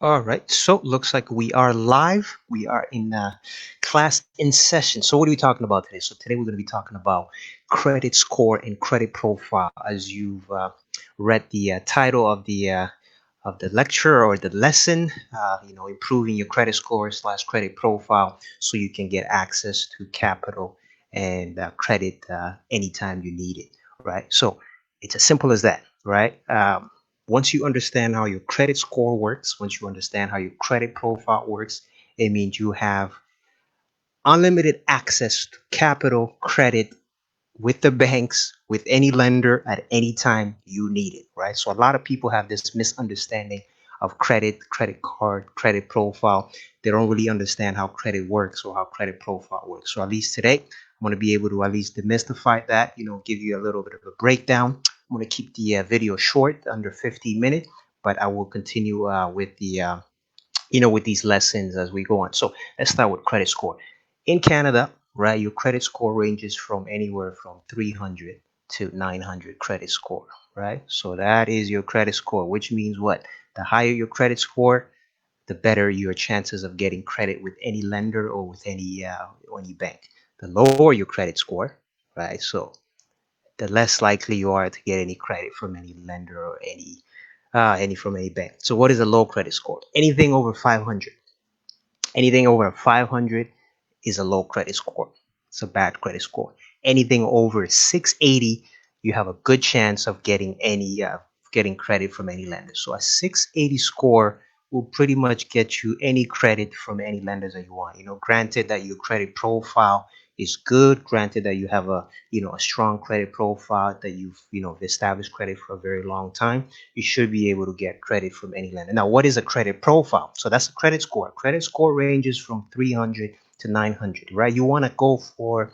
All right, so looks like we are live. We are in class in session. So what are we talking about today? So today we're going to be talking about credit score and credit profile. As you've read the title of the lecture or the lesson, improving your credit score slash credit profile, so you can get access to capital and credit anytime you need it. Right. So it's as simple as that. Right. Once you understand how your credit score works, once you understand how your credit profile works, it means you have unlimited access to capital, credit with the banks, with any lender at any time you need it, right? So a lot of people have this misunderstanding of credit, credit card, credit profile. They don't really understand how credit works or how credit profile works. So at least today, I'm going to be able to at least demystify that, give you a little bit of a breakdown. I'm going to keep the video short, under 15 minutes, but I will continue with with these lessons as we go on. So let's start with credit score. In Canada, right, your credit score ranges from anywhere from 300 to 900 credit score, right? So that is your credit score, which means what? The higher your credit score, the better your chances of getting credit with any lender or with any bank. The lower your credit score, right? So the less likely you are to get any credit from any lender or any from any bank. So what is a low credit score? Anything over 500. Anything over 500 is a low credit score. It's a bad credit score. Anything over 680, you have a good chance of getting credit from any lender. So a 680 score will pretty much get you any credit from any lenders that you want. Granted that your credit profile is good, granted that you have a strong credit profile, that you've established credit for a very long time, you should be able to get credit from any lender. Now, what is a credit profile? So that's a credit score. Credit score ranges from 300 to 900, right? You want to go for,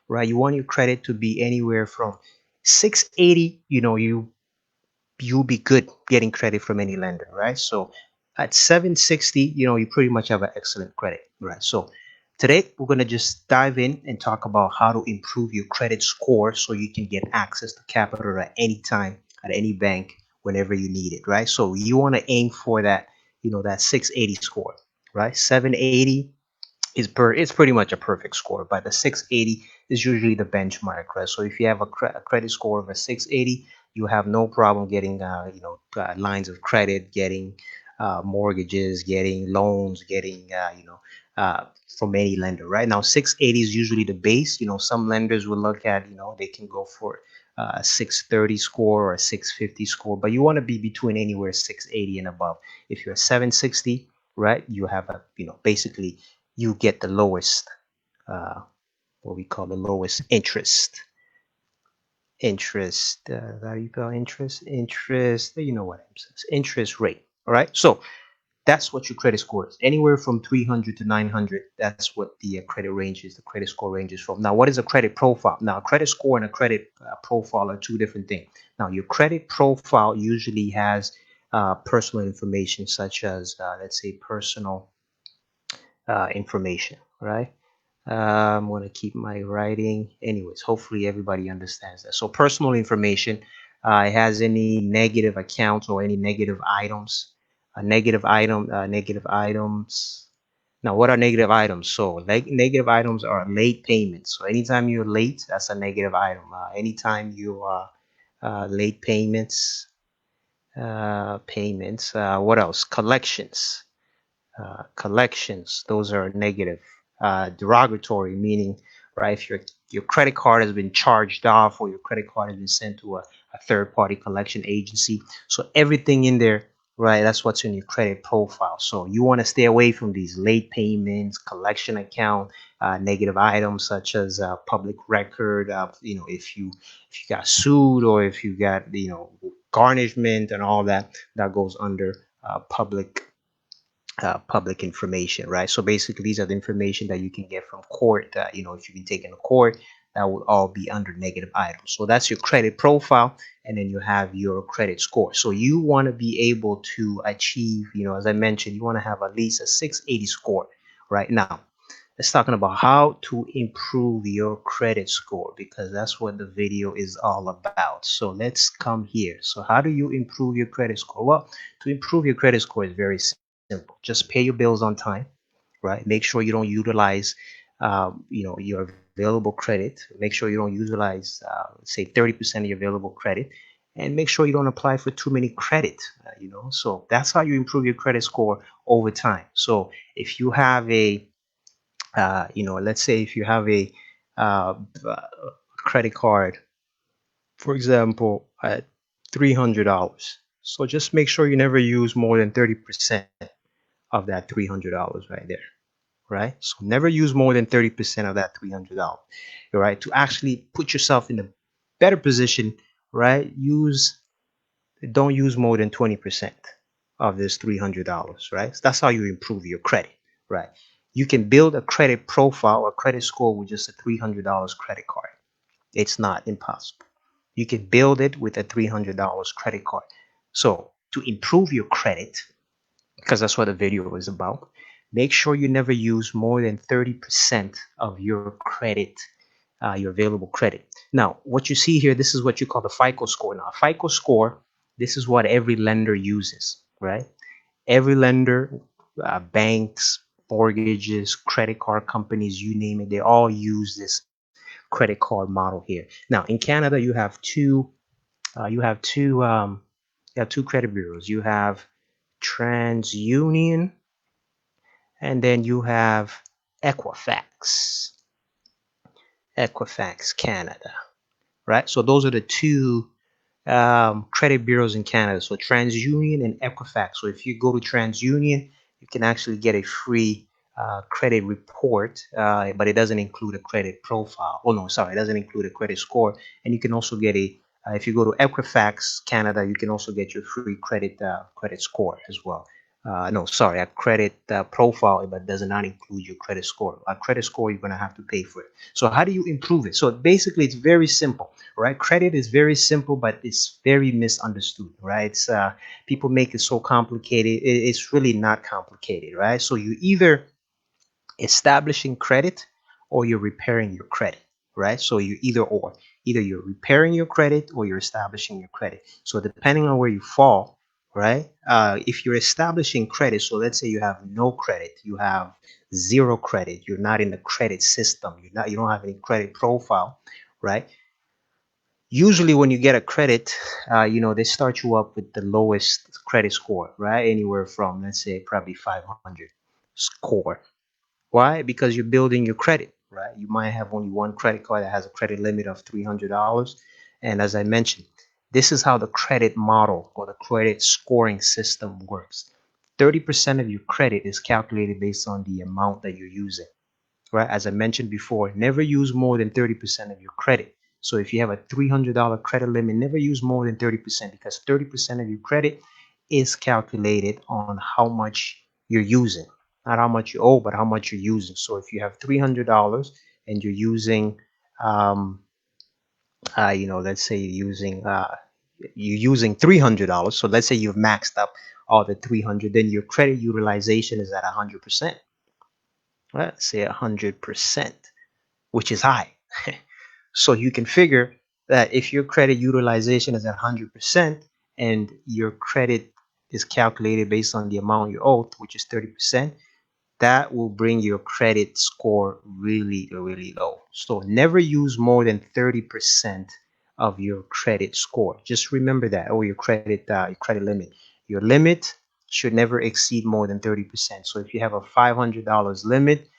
right? You want your credit to be anywhere from 680. You'll be good getting credit from any lender, right? So at 760, you pretty much have an excellent credit, right? So today we're going to just dive in and talk about how to improve your credit score so you can get access to capital at any time at any bank whenever you need it, right? So you want to aim for that 680 score, right? 780 it's pretty much a perfect score, but the 680 is usually the benchmark, right? So if you have a credit score of a 680, you have no problem getting lines of credit, getting mortgages, getting loans, getting from any lender. Right now 680 is usually the base. Some lenders will look at, they can go for a 630 score or a 650 score, but you want to be between anywhere 680 and above. If you're 760, right, you have a, basically you get the lowest, uh, what we call the lowest how do you spell interest, you know what I'm saying, interest rate. All right, so that's what your credit score is, anywhere from 300 to 900. That's what the credit range is, the credit score ranges from. Now, what is a credit profile? Now, a credit score and a credit profile are two different things. Now, your credit profile usually has personal information, such as let's say personal information, right? I'm going to keep my writing. Anyways, hopefully everybody understands that. So personal information, it has any negative accounts or any negative items. Negative items. Now, what are negative items? So negative items are late payments. So anytime you're late, that's a negative item. Anytime you are late payments. What else? Collections, those are negative. Derogatory, meaning, right, if your credit card has been charged off or your credit card has been sent to a third party collection agency. So everything in there, right, that's what's in your credit profile. So you want to stay away from these late payments, collection account, negative items such as public record. If you got sued, or if you got garnishment and all that, that goes under public information, right? So basically, these are the information that you can get from court. If you've been taken to court, that will all be under negative items. So that's your credit profile, and then you have your credit score. So you want to be able to achieve, as I mentioned, you want to have at least a 680 score. Right now, let's talking about how to improve your credit score, because that's what the video is all about. So let's come here. So how do you improve your credit score? Well, to improve your credit score is very simple. simple. Just pay your bills on time, right? Make sure you don't utilize, your available credit. Make sure you don't utilize, say, 30% of your available credit, and make sure you don't apply for too many credit. So that's how you improve your credit score over time. So if you have a, let's say if you have a uh, credit card, for example, at $300. So just make sure you never use more than 30% of that $300 right there, right? So never use more than 30% of that $300, right? To actually put yourself in a better position, right? Don't use more than 20% of this $300, right? So that's how you improve your credit, right? You can build a credit profile, a credit score with just a $300 credit card. It's not impossible. You can build it with a $300 credit card. So to improve your credit, because that's what the video is about, make sure you never use more than 30% of your credit, your available credit. Now, what you see here, this is what you call the FICO score. Now, FICO score, this is what every lender uses, right? Every lender, banks, mortgages, credit card companies, you name it, they all use this credit card model here. Now, in Canada, you have two, you have two credit bureaus. You have TransUnion, and then you have Equifax, Equifax Canada, right? So those are the two credit bureaus in Canada. So TransUnion and Equifax. So if you go to TransUnion, you can actually get a free credit report, but it doesn't include a credit profile. Oh no, sorry, it doesn't include a credit score. And you can also get if you go to Equifax Canada, you can also get your free credit score as well. No, sorry, a credit profile, but does not include your credit score. A credit score, you're going to have to pay for it. So how do you improve it? So basically, it's very simple, right? Credit is very simple, but it's very misunderstood, right? People make it so complicated. It's really not complicated, right? So you either establishing credit or you're repairing your credit, right? So you either or, either you're repairing your credit or you're establishing your credit. So depending on where you fall, right? If you're establishing credit, so let's say you have no credit, you have zero credit, you're not in the credit system, you don't have any credit profile, right? Usually when you get a credit, they start you up with the lowest credit score, right? Anywhere from, let's say, probably 500 score. Why? Because you're building your credit, right? You might have only one credit card that has a credit limit of $300. And as I mentioned, this is how the credit model or the credit scoring system works. 30% of your credit is calculated based on the amount that you're using, right? As I mentioned before, never use more than 30% of your credit. So if you have a $300 credit limit, never use more than 30% because 30% of your credit is calculated on how much you're using. Not how much you owe, but how much you're using. So if you have $300 and you're using, let's say you're using $300. So let's say you've maxed up all the 300, then your credit utilization is at 100%. Let's say 100%, which is high. So you can figure that if your credit utilization is at 100% and your credit is calculated based on the amount you owe, which is 30%, that will bring your credit score really, really low. So never use more than 30% of your credit score. Just remember that, or your credit limit. Your limit should never exceed more than 30%. So if you have a $500 limit,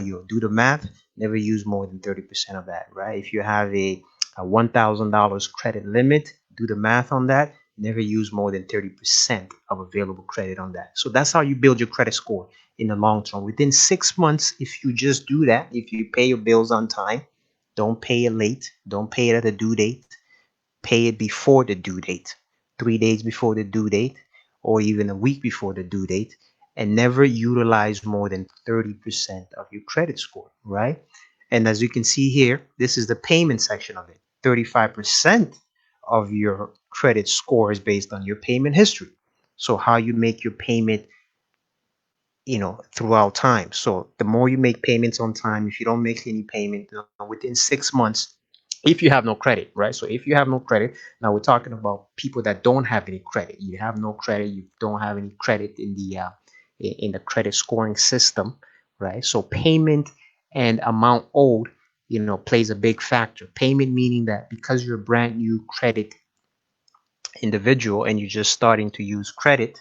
you'll do the math. Never use more than 30% of that, right? If you have a $1,000 credit limit, do the math on that. Never use more than 30% of available credit on that. So that's how you build your credit score in the long term. Within 6 months, if you just do that, if you pay your bills on time, don't pay it late, don't pay it at a due date, pay it before the due date, 3 days before the due date, or even a week before the due date, and never utilize more than 30% of your credit score, right? And as you can see here, this is the payment section of it. 35% of your credit score is based on your payment history. So how you make your payment, throughout time. So the more you make payments on time, if you don't make any payment within 6 months, if you have no credit, right? So if you have no credit, now we're talking about people that don't have any credit. You have no credit, you don't have any credit in the credit scoring system, right? So payment and amount owed, plays a big factor. Payment meaning that because you're a brand new credit individual and you're just starting to use credit,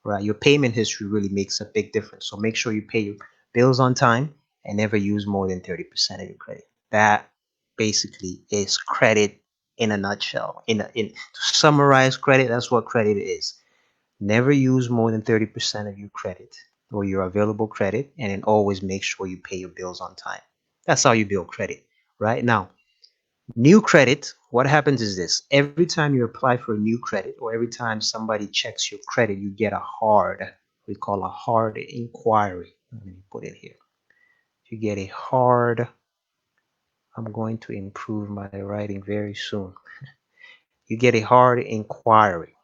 right? Your payment history really makes a big difference. So make sure you pay your bills on time and never use more than 30% of your credit. That basically is credit in a nutshell. To summarize credit, that's what credit is. Never use more than 30% of your credit or your available credit, and then always make sure you pay your bills on time. That's how you build credit, right? Now, new credit, what happens is this. Every time you apply for a new credit or every time somebody checks your credit, you get we call a hard inquiry. Let me put it here. You get a hard, I'm going to improve my writing very soon. You get a hard inquiry.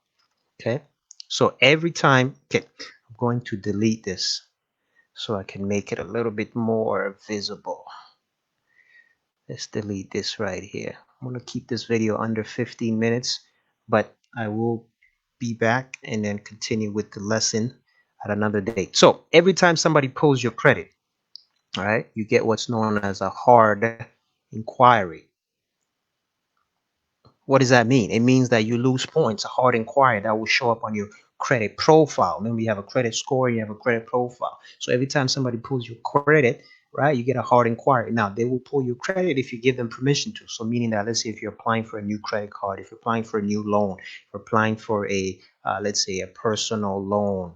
Okay. So every time, okay, I'm going to delete this so I can make it a little bit more visible. Let's delete this right here. I'm going to keep this video under 15 minutes, but I will be back and then continue with the lesson at another date. So every time somebody pulls your credit, all right, you get what's known as a hard inquiry. What does that mean? It means that you lose points, a hard inquiry that will show up on your credit profile. Remember, you have a credit score, you have a credit profile. So every time somebody pulls your credit, right, you get a hard inquiry. Now, they will pull your credit if you give them permission to. So meaning that, let's say if you're applying for a new credit card, if you're applying for a new loan, if you're applying for let's say a personal loan,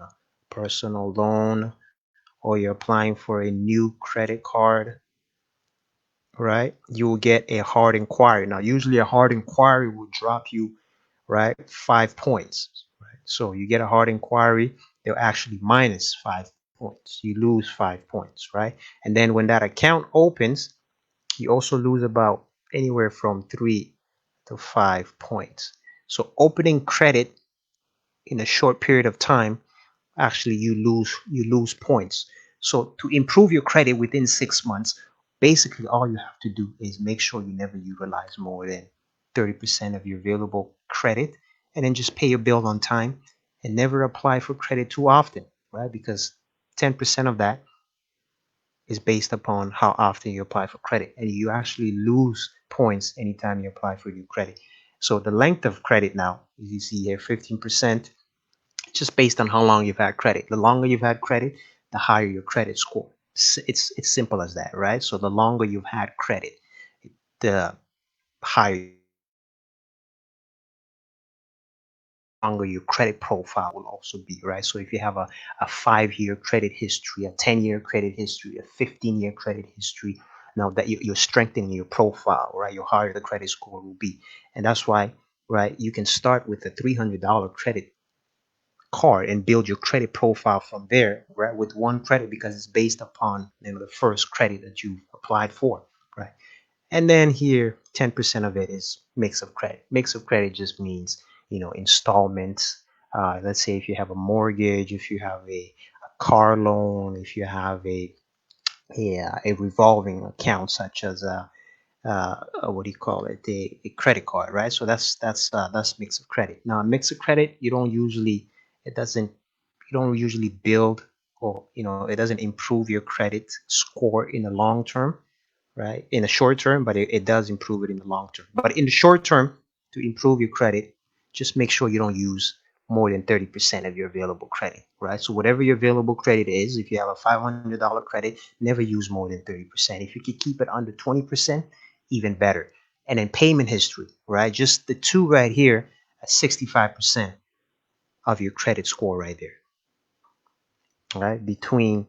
or you're applying for a new credit card, right, you will get a hard inquiry. Now, usually a hard inquiry will drop you, right, 5 points. Right? So you get a hard inquiry, they'll actually minus 5 points. You lose 5 points, right? And then when that account opens, you also lose about anywhere from 3 to 5 points. So opening credit in a short period of time, actually you lose points. So to improve your credit within 6 months, basically all you have to do is make sure you never utilize more than 30% of your available credit, and then just pay your bill on time and never apply for credit too often, right? Because 10% of that is based upon how often you apply for credit, and you actually lose points anytime you apply for new credit. So the length of credit now, as you see here, 15%, just based on how long you've had credit. The longer you've had credit, the higher your credit score. It's simple as that, right? So the longer you've had credit, the higher longer your credit profile will also be, right? So if you have a 5-year credit history, a 10-year credit history, a 15-year credit history, now that you're strengthening your profile, right? Your higher the credit score will be. And that's why, right, you can start with a $300 credit card and build your credit profile from there, right, with one credit, because it's based upon the first credit that you applied for, right? And then here 10% of it is mix of credit. Mix of credit just means installments. Let's say if you have a mortgage, if you have a car loan, if you have a revolving account such as what do you call it, a credit card, right? So that's mix of credit. Now, mix of credit, it doesn't you don't usually build, or it doesn't improve your credit score in the long term, right, in the short term, but it does improve it in the long term. But in the short term, to improve your credit, just make sure you don't use more than 30% of your available credit, right? So whatever your available credit is, if you have a $500 credit, never use more than 30%. If you could keep it under 20%, even better. And then payment history, right? Just the two right here at 65% of your credit score right there, right? Between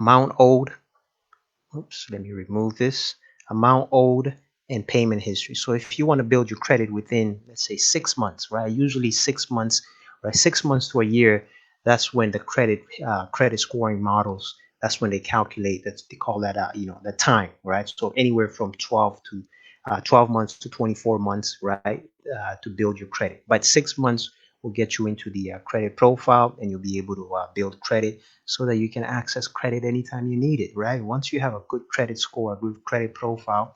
amount owed, oops, let me remove this, amount owed and payment history. So if you want to build your credit within, let's say, 6 months, right? Usually 6 months, right? 6 months to a year, that's when the credit scoring models, that's when they calculate, they call that the time, right? So anywhere from 12 months to 24 months, right, to build your credit. But 6 months will get you into the credit profile, and you'll be able to build credit so that you can access credit anytime you need it, right? Once you have a good credit score, a good credit profile,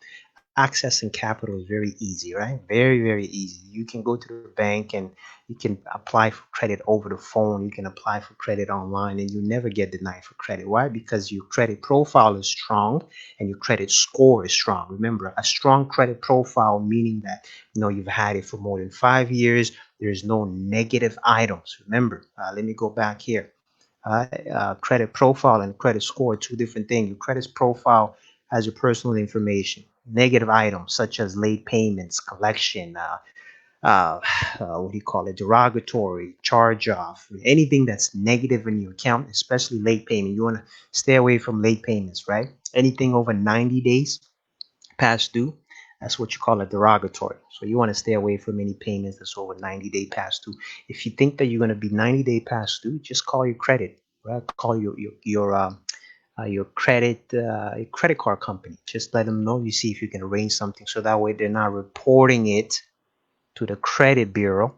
accessing capital is very easy, right? Very, very easy. You can go to the bank and you can apply for credit over the phone. You can apply for credit online and you never get denied for credit. Why? Because your credit profile is strong and your credit score is strong. Remember, a strong credit profile meaning that you've had it for more than 5 years. There's no negative items. Remember, let me go back here. Credit profile and credit score are two different things. Your credit profile has your personal information. Negative items such as late payments, collection, what do you call it, derogatory, charge off, anything that's negative in your account, especially late payment. You want to stay away from late payments, right? Anything over 90 days past due, that's what you call a derogatory. So you want to stay away from any payments that's over 90-day past due. If you think that you're going to be 90-day past due, just call your credit, right? Call your credit card company. Just let them know. You see if you can arrange something so that way they're not reporting it to the credit bureau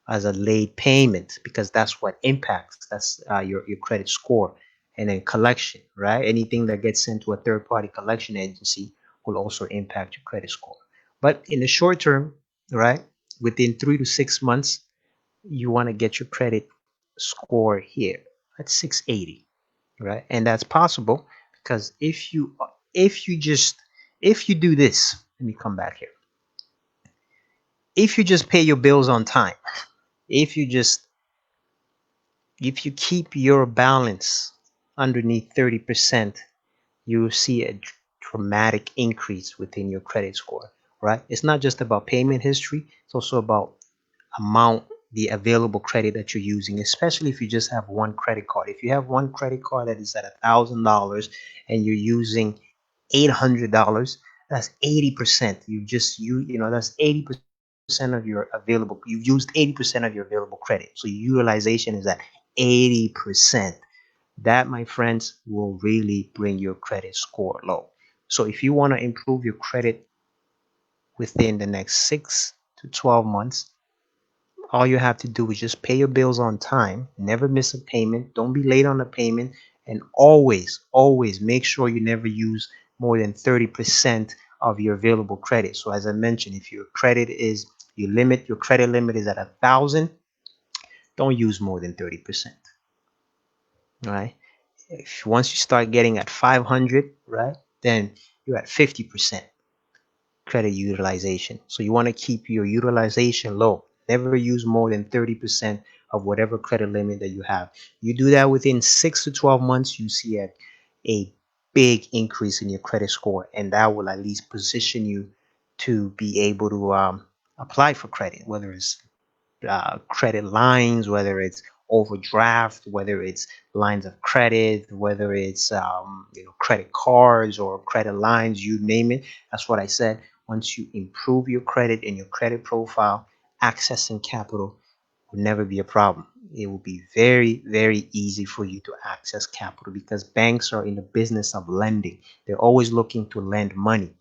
as a late payment, because that's what impacts. That's your credit score. And then collection, right? Anything that gets sent to a third party collection agency will also impact your credit score. But in the short term, right, within 3 to 6 months, you want to get your credit score here at 680, right? And that's possible because if you do this, let me come back here. If you just pay your bills on time, if you just if you keep your balance underneath 30%, you see a dramatic increase within your credit score, right? It's not just about payment history, it's also about amount, the available credit that you're using, especially if you just have one credit card. If you have one credit card that is at $1,000 and you're using $800, that's 80%. That's 80% of your available. You've used 80% of your available credit. So your utilization is at 80%. That, my friends, will really bring your credit score low. So if you want to improve your credit within the next 6 to 12 months, all you have to do is just pay your bills on time, never miss a payment, don't be late on a payment, and always make sure you never use more than 30% of your available credit. So as I mentioned, if your credit limit is at 1,000, don't use more than 30%. Right? Once you start getting at 500, right, then you're at 50% credit utilization. So you want to keep your utilization low. Never use more than 30% of whatever credit limit that you have. You do that within 6 to 12 months, you see a big increase in your credit score, and that will at least position you to be able to apply for credit, whether it's credit lines, whether it's overdraft, whether it's lines of credit, whether it's credit cards or credit lines, you name it. That's what I said. Once you improve your credit and your credit profile, accessing capital will never be a problem. It will be very, very easy for you to access capital because banks are in the business of lending. They're always looking to lend money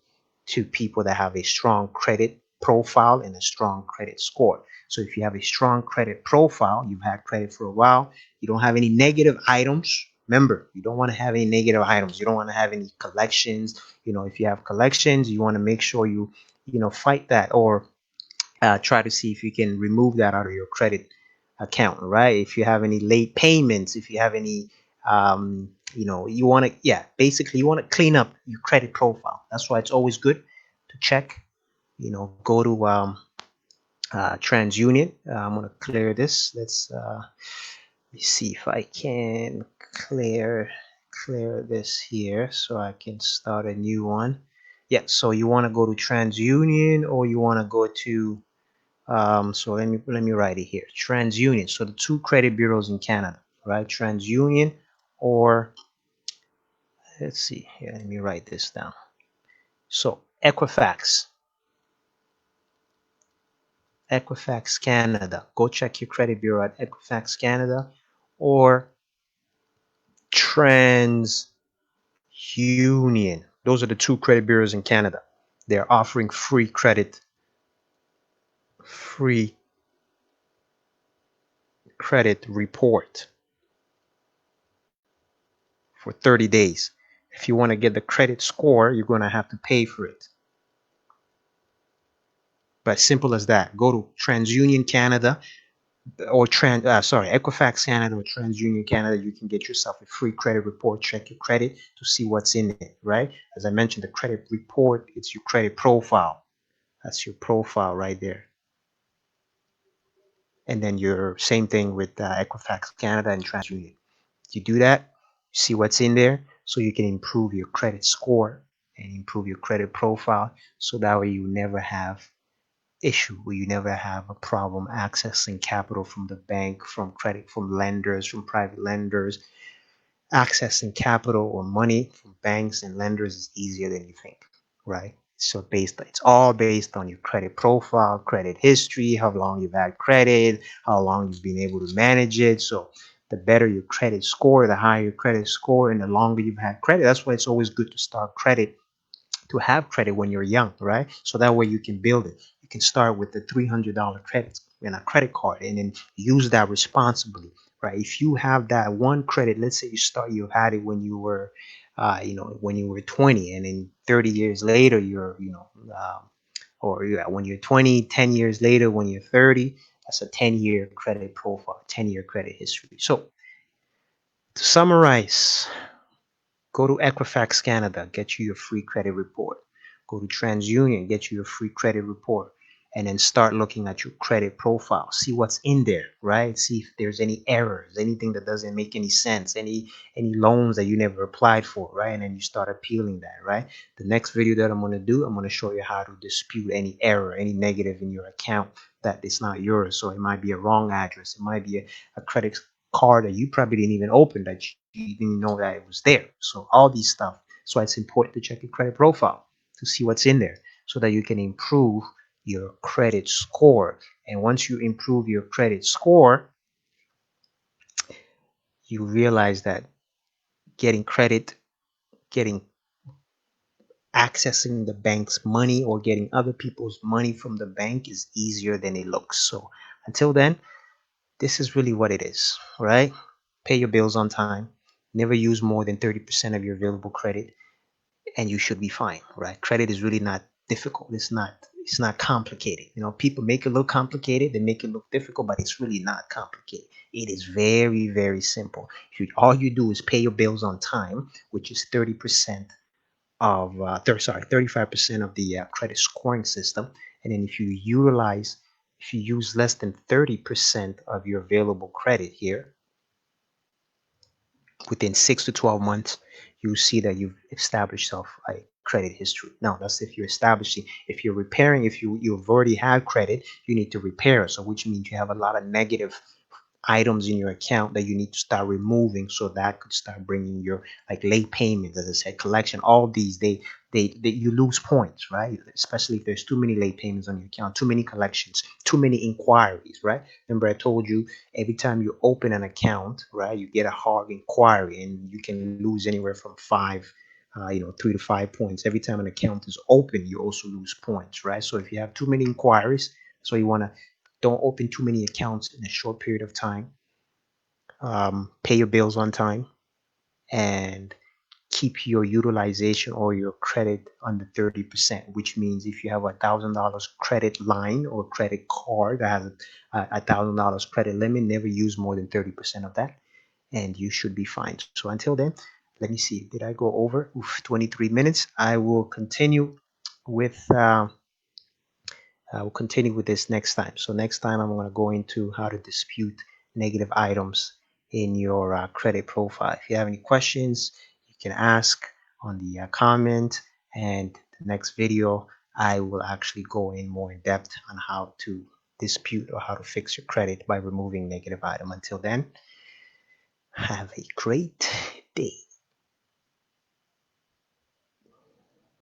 to people that have a strong credit profile and a strong credit score. So if you have a strong credit profile, you've had credit for a while, you don't have any negative items. Remember, you don't want to have any negative items. You don't want to have any collections. If you have collections, you want to make sure you fight that, or try to see if you can remove that out of your credit account, right? If you have any late payments, if you have any, you want to, yeah, basically you want to clean up your credit profile. That's why it's always good to check, go to TransUnion. I'm going to clear this. Let me see if I can clear this here so I can start a new one. Yeah, so you want to go to TransUnion, or you want to go to so let me write it here. TransUnion. So the two credit bureaus in Canada, right? TransUnion, or let's see here. Let me write this down. So Equifax Canada. Go check your credit bureau at Equifax Canada, or TransUnion. Those are the two credit bureaus in Canada. They're offering free credit report for 30 days. If you want to get the credit score, you're going to have to pay for it. But simple as that. Go to TransUnion Canada or Equifax Canada or TransUnion Canada. You can get yourself a free credit report. Check your credit to see what's in it, right? As I mentioned, the credit report, it's your credit profile. That's your profile right there. And then your same thing with Equifax Canada and TransUnion. You do that, see what's in there, so you can improve your credit score and improve your credit profile, so that way you never have issue where you never have a problem accessing capital from the bank, from credit, from lenders, from private lenders. Accessing capital or money from banks and lenders is easier than you think, right? So it's all based on your credit profile, credit history, how long you've had credit, how long you've been able to manage it. So the better your credit score, the higher your credit score, and the longer you've had credit. That's why it's always good to start credit, to have credit when you're young, right? So that way you can build it. You can start with the $300 credit in a credit card and then use that responsibly, right? If you have that one credit, let's say you had it when you were, when you were 20, and then 30 years later, or yeah, when you're 20, 10 years later, when you're 30, that's a 10-year credit profile, 10-year credit history. So to summarize, go to Equifax Canada, get you your free credit report. Go to TransUnion, get you your free credit report. And then start looking at your credit profile. See what's in there, right? See if there's any errors, anything that doesn't make any sense, any loans that you never applied for, right? And then you start appealing that, right? The next video that I'm going to do, I'm going to show you how to dispute any error, any negative in your account that is not yours. So it might be a wrong address. It might be a credit card that you probably didn't even open, that you didn't know that it was there. So all these stuff. So it's important to check your credit profile to see what's in there so that you can improve your credit score. And once you improve your credit score, you realize that getting credit, getting accessing the bank's money or getting other people's money from the bank is easier than it looks. So until then, this is really what it is, right? Pay your bills on time. Never use more than 30% of your available credit, and you should be fine, right? Credit is really not difficult. It's not complicated. People make it look complicated, they make it look difficult, but it's really not complicated. It is very, very simple. All you do is pay your bills on time, which is 30% of 35% of the credit scoring system. And then if you use less than 30% of your available credit here, within 6 to 12 months, you see that you've established yourself a credit history. Now, that's if you're establishing. If you're repairing, if you've already had credit, you need to repair. So which means you have a lot of negative items in your account that you need to start removing, so that could start bringing your, like, late payments, as I said, collection. All these, they you lose points, right? Especially if there's too many late payments on your account, too many collections, too many inquiries, right? Remember I told you, every time you open an account, right, you get a hard inquiry, and you can lose anywhere from 3 to 5 points every time an account is open. You also lose points, right? So if you have too many inquiries, so you want to, don't open too many accounts in a short period of time. Pay your bills on time, and keep your utilization or your credit under 30%, which means if you have $1,000 credit line or credit card that has $1,000 credit limit, never use more than 30% of that, and you should be fine. So until then, let me see, did I go over? 23 minutes. With I will continue with this next time. So next time I'm going to go into how to dispute negative items in your credit profile. If you have any questions, you can ask on the comment, and the next video I will actually go in more in depth on how to dispute or how to fix your credit by removing negative item. Until then, have a great day.